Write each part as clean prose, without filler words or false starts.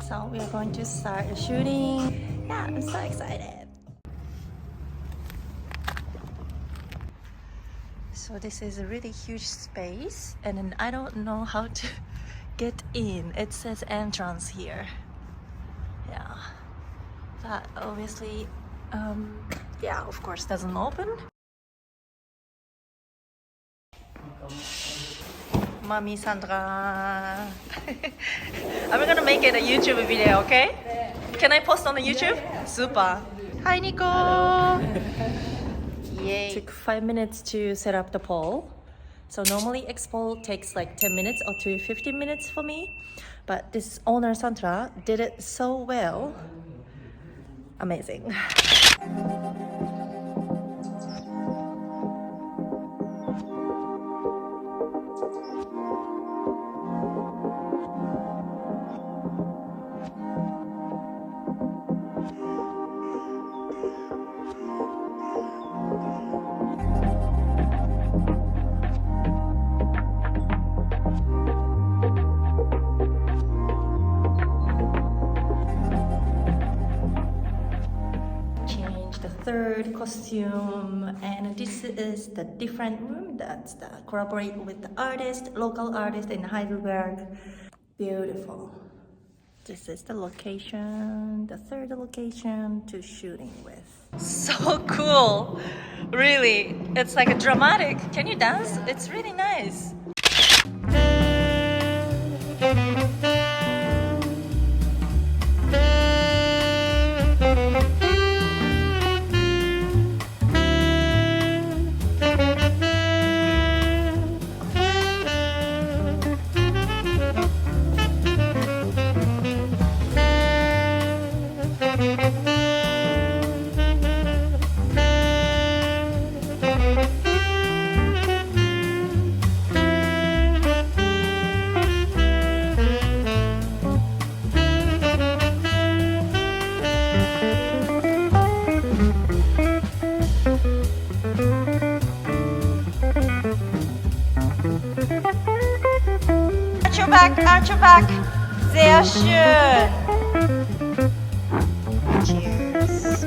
So we are going to start shooting. Yeah, I'm so excited. So this is a really huge space, and then I don't know how to get in. It says entrance here. Yeah, but obviously, yeah, of course, doesn't open. Mommy Sandra. I'm gonna make it a YouTube video, okay? Can I post on the YouTube? Super. Hi, Niko. Yay. Took 5 minutes to set up the pole. So normally expo takes like 10 minutes or to 15 minutes for me. But this owner Sandra did it so well. Amazing. Third costume, and this is the different room that's the collaborate with the artist, local artist in Heidelberg. Beautiful. This is the location, the third location to shooting with. So cool, really. It's like a dramatic. Can you dance? It's really nice. Arch your back. Sehr schön. Cheers.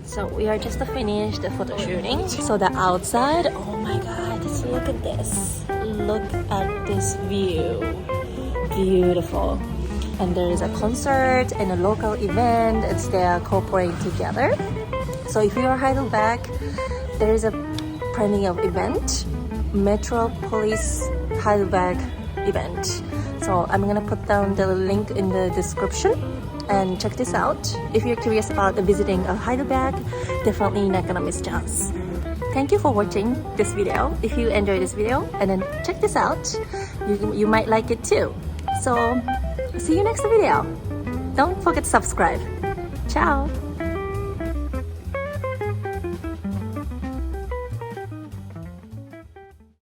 So we are just finished the photo shooting. So the outside, oh my god, just look at this. Look at this view. Beautiful. And there is a concert and a local event. It's there cooperating together. So if you are Heidelberg, there is a plenty of event, Metropolis Heidelberg event. So I'm gonna put down the link in the description and check this out. If you're curious about visiting Heidelberg, definitely not gonna miss chance. Thank you for watching this video. If you enjoyed this video, and then check this out, you might like it too. So see you next video. Don't forget to subscribe. Ciao.